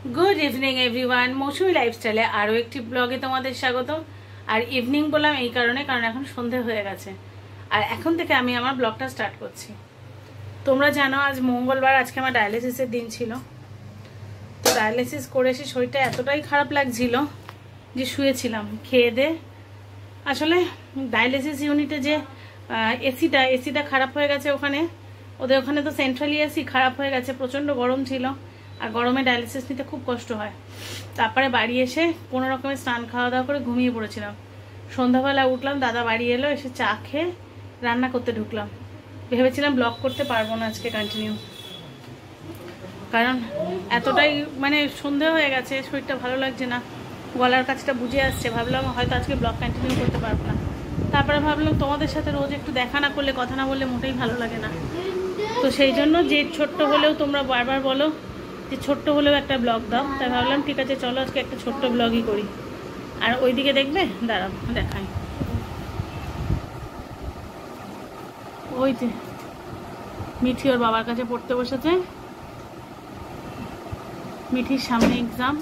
Good evening everyone मौसुमी लाइफस्टाइले आरो एक ब्लगे तुम्हारे स्वागत। और इवनिंग बोललाम এই কারণে কারণ এখন সন্ধে হয়ে গেছে আর এখন থেকে আমি আমার ব্লগটা স্টার্ট করছি। তোমরা জানো আজ মঙ্গলবার, আজকে আমার ডায়ালিসিসের দিন ছিল। তো ডায়ালিসিস করে এসে শরীরটা এতটাই খারাপ লাগছিল যে শুয়েছিলাম খেয়ে দে। আসলে ডায়ালিসিস ইউনিটে যে এসিটা খারাপ হয়ে গেছে, ওদের ওখানে তো সেন্ট্রালি এসি খারাপ হয়ে গেছে, প্রচন্ড গরম ছিল আর গরমে ডায়ালিসিস নিতে খুব কষ্ট হয়। তারপরে বাড়ি এসে কোনো রকমের স্নান খাওয়া দাওয়া করে ঘুমিয়ে পড়েছিলাম। সন্ধ্যাবেলা উঠলাম, দাদা বাড়ি এলো, এসে চা খেয়ে রান্না করতে ঢুকলাম। ভেবেছিলাম ব্লগ করতে পারবো না আজকে কন্টিনিউ, কারণ এতটাই সন্ধে হয়ে গেছে, শরীরটা ভালো লাগছে না, গলার কাছটা বুঝে আসছে। ভাবলাম হয়তো আজকে ব্লগ কন্টিনিউ করতে পারবো না। তারপরে ভাবলাম তোমাদের সাথে রোজ একটু দেখা না করলে, কথা না বললে মোটেই ভালো লাগে না। তো সেই জন্য যে ছোট্ট হলেও তোমরা বারবার বলো যে ছোট্ট হলেও একটা ব্লগ দাও, তাই ভাবলাম ঠিক আছে চলো আজকে একটা ছোট্ট ব্লগই করি। আর ওইদিকে দেখবে, দাঁড়াও দেখাই, ওই যে মিঠি ওর বাবার কাছে পড়তে বসেছে। মিঠির সামনে এক্সাম,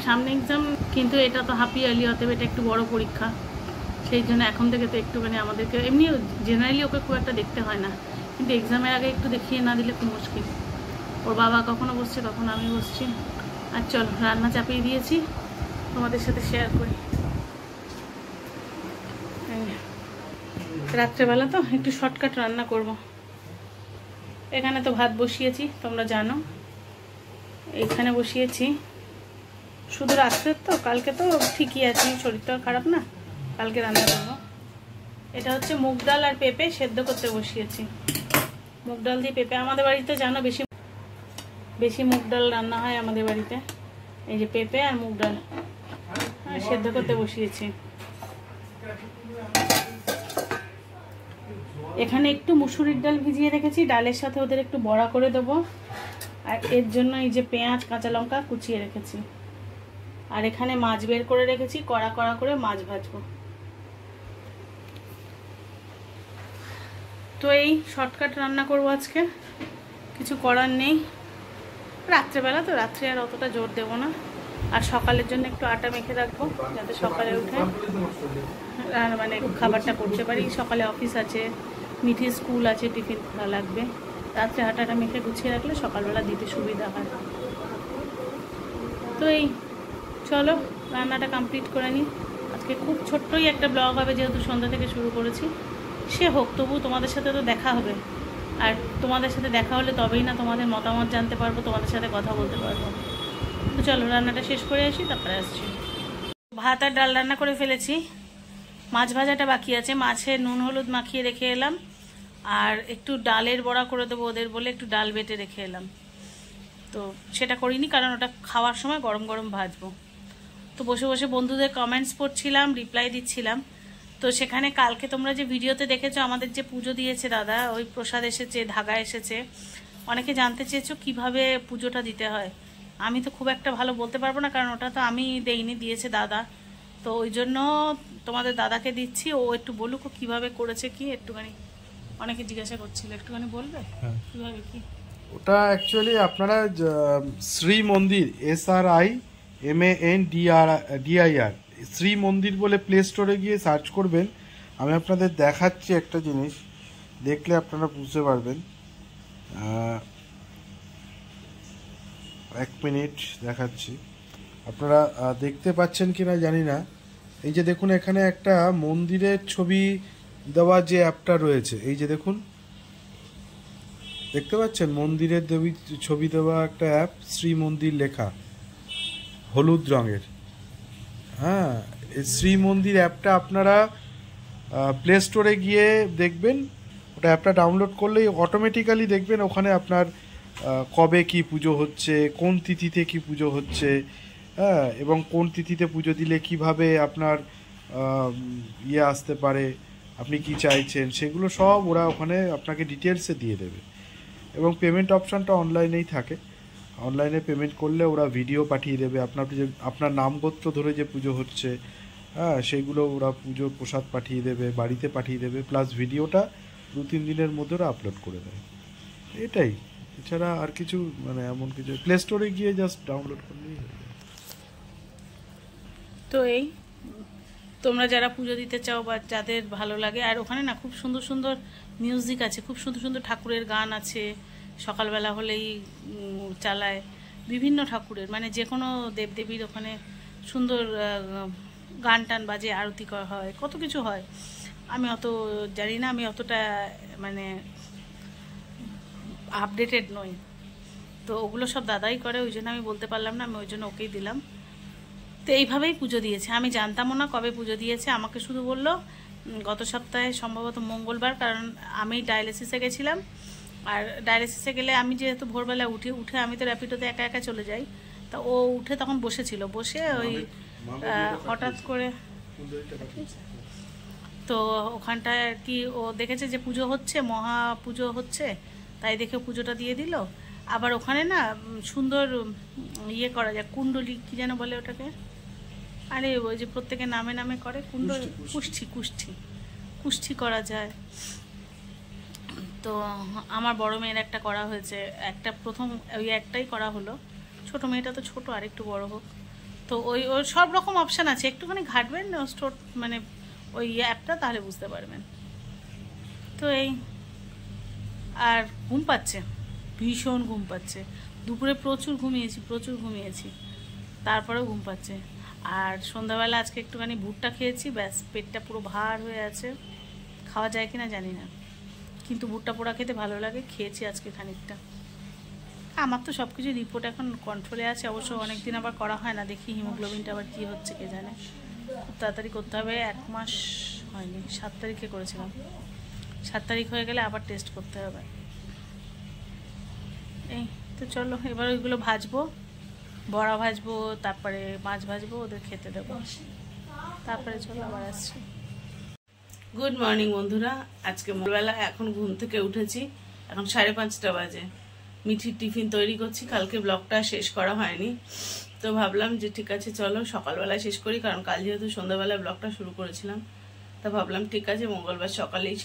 সামনে এক্সাম, কিন্তু এটা তো হাফ ইয়ারলি হতে হবে, এটা একটু বড় পরীক্ষা। সেই জন্য এখন থেকে তো একটুখানি আমাদেরকে, এমনি জেনারেলি ওকে খুব একটা দেখতে হয় না, কিন্তু এক্সামের আগে একটু দেখিয়ে না দিলে খুব মুশকিল। ওর বাবা কখনো বসছে, কখনো আমি বসছি। আর চলো রান্না চাপিয়ে দিয়েছি, তোমাদের সাথে শেয়ার করি। রাত্রেবেলা তো একটু শর্টকাট রান্না করব। এখানে তো ভাত বসিয়েছি, তোমরা জানো, এইখানে বসিয়েছি। শুধু রাত্রের তো, কালকে তো ঠিকই আছে, শরীরটা খারাপ না, কালকে রান্না করবো। এটা হচ্ছে মুগ ডাল আর পেঁপে সেদ্ধ করতে বসিয়েছি। মুগ ডাল দিয়ে পেঁপে, আমাদের বাড়িতে জানো বেশি মুগ ডাল রান্না হয় আমাদের বাড়িতে। এই যে পেঁপে আর মুগ ডাল সেদ্ধ করতে বসিয়েছি। এখানে একটু মুসুরির ডাল ভিজিয়ে রেখেছি, ডালের সাথে ওদের একটু বড়া করে দেবো। আর এর জন্য এই যে পেঁয়াজ কাঁচা লঙ্কা কুচিয়ে রেখেছি। আর এখানে মাছ বের করে রেখেছি, কড়া কড়া করে মাছ ভাজবো। তো এই শর্টকাট রান্না করবো আজকে, কিছু করার নেই। রাত্রেবেলা তো, রাত্রে আর অতটা জোর দেবো না। আর সকালের জন্য একটু আটা মেখে রাখবো, যাতে সকালে উঠে খাবারটা করতে পারি। সকালে অফিস আছে, মিঠি স্কুল আছে, টিফিন খাওয়া লাগবে। রাত্রে আটাটা মেখে গুছিয়ে রাখলে সকালবেলা দিতে সুবিধা হয়। তো এই চলো রান্নাটা কমপ্লিট করে নিই। আজকে খুব ছোট্টই একটা ব্লগ হবে, যেহেতু সন্ধ্যা থেকে শুরু করেছি। সে হোক, তবু তোমাদের সাথে তো দেখা হবে। আর তোমাদের সাথে দেখা হলে তবেই না তোমাদের মতামত জানতে পারবো, তোমাদের সাথে কথা বলতে পারবো। তো চলো রান্নাটা শেষ করে আসি, তারপরে আসছি। ভাত আর ডাল রান্না করে ফেলেছি, মাছ ভাজাটা বাকি আছে। মাছে নুন হলুদ মাখিয়ে রেখে এলাম। আর একটু ডালের বড়া করে দেবো ওদের বলে, একটু ডাল বেটে রেখে এলাম। তো সেটা করিনি, কারণ ওটা খাওয়ার সময় গরম গরম ভাজবো। তো বসে বসে বন্ধুদের কমেন্টস পড়ছিলাম, রিপ্লাই দিচ্ছিলাম। তো সেখানে কালকে তোমরা যে ভিডিওতে দেখেছো আমাদের যে পুজো দিয়েছে দাদা, ওই প্রসাদ এসেছে, ধাগা এসেছে। অনেকে জানতে চেয়েছো কিভাবে পুজোটা দিতে হয়। আমি তো খুব একটা ভালো বলতে পারবো না, কারণ ওটা তো আমি দেইনি, দিয়েছে দাদা। তো ওই জন্য তোমাদের দাদাকে দিচ্ছি, ও একটু বলুক ও কীভাবে করেছে কি একটুখানি। অনেকে জিজ্ঞাসা করছিল, একটুখানি বলবে কীভাবে কি? ওটা অ্যাকচুয়ালি আপনারা শ্রী মন্দির, SRIMANDIR, শ্রী মন্দির বলে প্লে স্টোরে গিয়ে সার্চ করবেন। আমি আপনাদের দেখাচ্ছি একটা জিনিস, দেখলে আপনারা বুঝতে পারবেন। এক মিনিট দেখাচ্ছি, আপনারা দেখতে পাচ্ছেন কিনা জানি না। এই যে দেখুন, এখানে একটা মন্দিরের ছবি দেওয়া যে অ্যাপটা রয়েছে, এই যে দেখুন, দেখতে পাচ্ছেন মন্দিরের দেবী ছবি দেওয়া একটা অ্যাপ, শ্রী মন্দির লেখা হলুদ রঙের। হ্যাঁ, এই শ্রী মন্দির অ্যাপটা আপনারা প্লে স্টোরে গিয়ে দেখবেন। ওটা অ্যাপটা ডাউনলোড করলেই অটোমেটিক্যালি দেখবেন ওখানে আপনার কবে কি পুজো হচ্ছে, কোন তিথিতে কি পুজো হচ্ছে, হ্যাঁ, এবং কোন তিথিতে পুজো দিলে কিভাবে আপনার আসতে পারে, আপনি কি চাইছেন, সেগুলো সব ওরা ওখানে আপনাকে ডিটেলসে দিয়ে দেবে। এবং পেমেন্ট অপশানটা অনলাইনেই থাকে, অনলাইনে পেমেন্ট করলে ওরা ভিডিও পাঠিয়ে দেবে। আপনার নাম গোত্র ধরে যে পুজো হচ্ছে, হ্যাঁ, সেইগুলো ওরা পুজোর প্রসাদ পাঠিয়ে দেবে, বাড়িতে পাঠিয়ে দেবে, প্লাস ভিডিওটা 2-3 দিনের মধ্যে ওরা আপলোড করে দেয়। এটাই এছাড়া আর কিছু মানে এমন কিছু প্লে স্টোরে গিয়ে জাস্ট ডাউনলোড করলেই হয়ে যায়। তো এই তোমরা যারা পুজো দিতে চাও বা যাদের ভালো লাগে, আর ওখানে না খুব সুন্দর সুন্দর মিউজিক আছে, খুব সুন্দর সুন্দর ঠাকুরের গান আছে, সকালবেলা হলেই চালায় বিভিন্ন ঠাকুরের, মানে যে কোনো দেবদেবীর ওখানে সুন্দর গান টান বাজে, আরতি করা হয়, কত কিছু হয়। আমি অত জানি না, আমি অতটা মানে আপডেটেড নই, তো ওগুলো সব দাদাই করে, ওই জন্য আমি বলতে পারলাম না, আমি ওই জন্য ওকেই দিলাম। তো এইভাবেই পুজো দিয়েছে, আমি জানতামও না কবে পুজো দিয়েছে, আমাকে শুধু বলল গত সপ্তাহে সম্ভবত মঙ্গলবার, কারণ আমি ডায়ালিসিসে গেছিলাম, আর ডায়ালিসিসে গেলে আমি যেহেতু ভোরবেলা উঠে আমি তো র্যাপিডোতে একা একা চলে যাই, তা ও উঠে তখন বসেছিল, বসে ওই হঠাৎ করে তো ওখানটায় আর কি ও দেখেছে যে পুজো হচ্ছে, মহা পুজো হচ্ছে, তাই দেখে পুজোটা দিয়ে দিল। আবার ওখানে না সুন্দর ইয়ে করা যায়, কুণ্ডলি কি যেন বলে ওটাকে, আরে ওই যে প্রত্যেকে নামে নামে করে কুণ্ডলি, কুষ্ঠি করা যায়। তো আমার বড় মেয়ের একটা করা হয়েছে, একটা প্রথম ওই একটাই করা হলো, ছোট মেয়েটা তো ছোট, আর একটু বড় হোক। তো ওর সব রকম অপশান আছে, একটুখানি ঘাটবেন স্টোর মানে ওই অ্যাপটা, তাহলে বুঝতে পারবেন। তো এই আর ঘুম পাচ্ছে, ভীষণ ঘুম পাচ্ছে, দুপুরে প্রচুর ঘুমিয়েছি, তারপরেও ঘুম পাচ্ছে। আর সন্ধ্যাবেলা আজকে একটুখানি ভুট্টা খেয়েছি, ব্যাস পেটটা পুরো ভার হয়ে আছে, খাওয়া যায় কিনা জানি না, কিন্তু ভুট্টা পোড়া খেতে ভালো লাগে, খেয়েছি আজকে খানিকটা। আমার তো সব কিছু রিপোর্ট এখন কন্ট্রোলে আছে, অবশ্য অনেকদিন আবার করা হয় না, দেখি হিমোগ্লোবিনটা আবার কী হচ্ছে কে জানে, খুব তাড়াতাড়ি করতে হবে, 1 মাস হয়নি, 7 তারিখে করেছিলাম, 7 তারিখ হয়ে গেলে আবার টেস্ট করতে হবে। এই তো চলো এবার ওইগুলো ভাজবো, বড়া ভাজবো, তারপরে মাছ ভাজবো, ওদের খেতে দেবো, তারপরে চলো আবার আসছি। গুড মর্নিং বন্ধুরা, আজকে ভোরবেলা এখন ঘুম থেকে উঠেছি, এখন 5:30 বাজে, মিঠির টিফিন তৈরি করছি, কালকে ব্লগটা শেষ করা হয়নি, তো ভাবলাম যে ঠিক আছে চলো সকালবেলা শেষ করি, কারণ কাল যেহেতু সন্ধ্যাবেলায় ব্লগটা শুরু করেছিলাম, তা ভাবলাম ঠিক আছে বুধবার সকালেই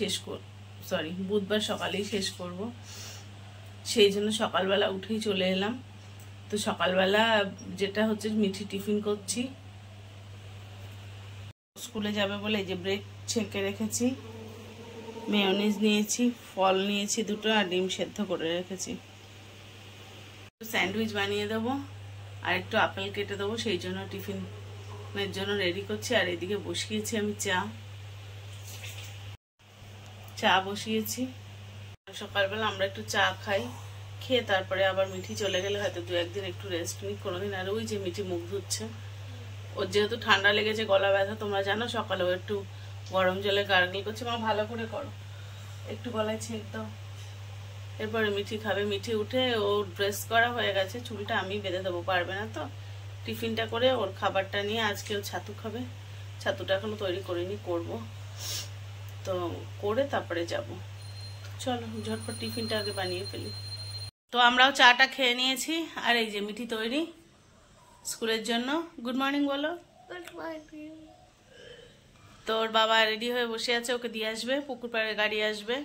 শেষ করব, সেই জন্য সকালবেলা উঠেই চলে এলাম। তো সকালবেলা যেটা হচ্ছে মিঠি টিফিন করছি, স্কুলে যাবে বলে যে ব্রেড ছেঁকে রেখেছি, মেয়োনিজ নিয়েছি, ফল নিয়েছি দুটো, আর ডিম সেদ্ধ করে রেখেছি। স্যান্ডউইচ বানিয়ে দেবো আর একটু আপেল কেটে দেবো, সেই জন্য টিফিনের জন্য রেডি করছি। আর এদিকে বসিয়েছি আমি চা বসিয়েছি। সকালবেলা আমরা একটু চা খাই, খেয়ে তারপরে আবার মিঠি চলে গেলে হয়তো 2-1 দিন একটু রেস্ট নিই কোনোদিন। আর ওই যে মিঠি মুখ ধুচ্ছে, ওর যেহেতু ঠান্ডা লেগেছে, গলা ব্যথা তোমরা জানো, সকালেও একটু গরম জলে গার্গল করছে, মা ভালো করে করো, একটু গলায় ছেঁক দাও। এরপরে মিঠি খাবে, মিঠি উঠে ও ড্রেস করা হয়ে গেছে, চুলটা আমি বেঁধে দেবো, পারবে না তো, টিফিনটা করে ওর খাবারটা নিয়ে আজকে ও ছাতু খাবে, ছাতুটা এখনো তৈরি করিনি, করব, তো করে তারপরে যাব। চলো ঝটপট টিফিনটা আগে বানিয়ে ফেলি। তো আমরাও চাটা খেয়ে নিয়েছি, আর এই যে মিঠি তৈরি স্কুলের জন্য। গুড মর্নিং বলো। তোর বাবা রেডি হয়ে বসে আছে, ওকে দিয়ে আসবে, পুকুর পাড়ের গাড়ি আসবে,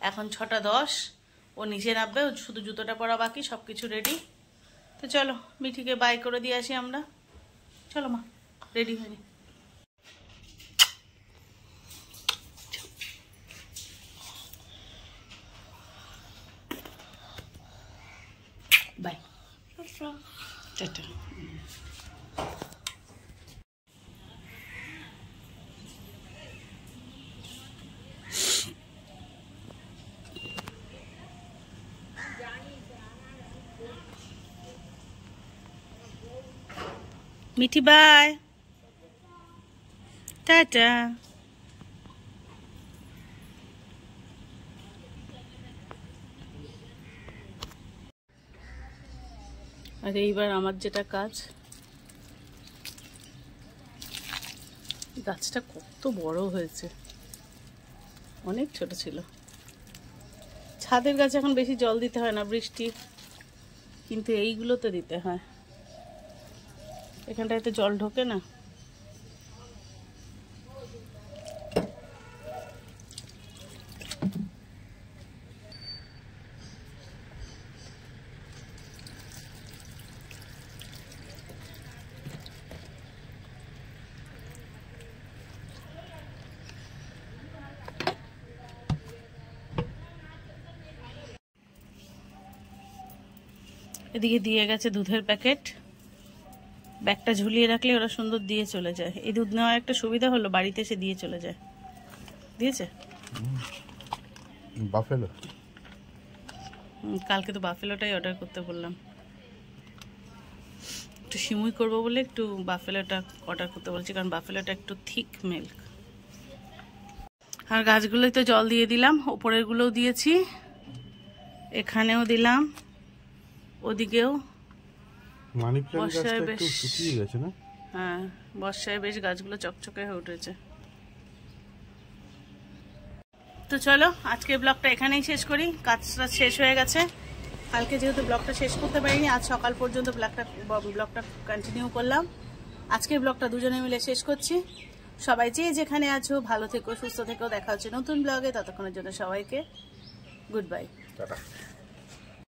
এখন 6:10, ও নিচে নামবে, শুধু জুতোটা পরা বাকি, সব কিছু রেডি। তো চলো মিঠিকে বাই করে দিয়ে আসি আমরা, চলো মা রেডি হয়ে নি। Bye, tata. Mithi bye, tata. আর এইবার আমার যেটা কাজ, গাছটা কত বড় হয়েছে, অনেক ছোট ছিল। ছাদের গাছে এখন বেশি জল দিতে হয় না, বৃষ্টি, কিন্তু এইগুলোতে দিতে হয়, এখানটায় তো জল ঢোকে না। এদিকে দিয়ে গেছে দুধের প্যাকেট, ব্যাগটা ঝুলিয়ে রাখলে ওরা সুন্দর দিয়ে চলে যায়। এই দুধ নেওয়ার একটা সুবিধা হলো, বাড়িতে এসে দিয়ে চলে যায়। দিয়েছে বাফেলো, কালকে তো বাফেলোটাই অর্ডার করতে বললাম, একটু সিমুই করবো বলে একটু বাফেলোটা অর্ডার করতে বলছি, কারণ বাফেলোটা একটু থিক মিল্ক। আর গাছগুলোই তো জল দিয়ে দিলাম, ওপরের গুলোও দিয়েছি, এখানেও দিলাম, ওদিকেও। মানি প্ল্যান্ট গাছটা বর্ষায় একটু বেশ শুকিয়ে গেছে না? হ্যাঁ, বর্ষায় বেশ গাছগুলো চকচকে হয়ে উঠেছে। তো চলো আজকে ব্লগটা এখানেই শেষ করি, কাজটা শেষ হয়ে গেছে। কালকে যেহেতু ব্লগটা শেষ করতে পারিনি, আজ সকাল পর্যন্ত ব্লগটা কন্টিনিউ করলাম। আজকের ব্লগটা দুজনে মিলে শেষ করছি। সবাই যে যেখানে আছো ভালো থেকো, সুস্থ থেকো। দেখা হচ্ছে নতুন ব্লগে, ততক্ষণের জন্য সবাইকে গুড বাই। টাটা।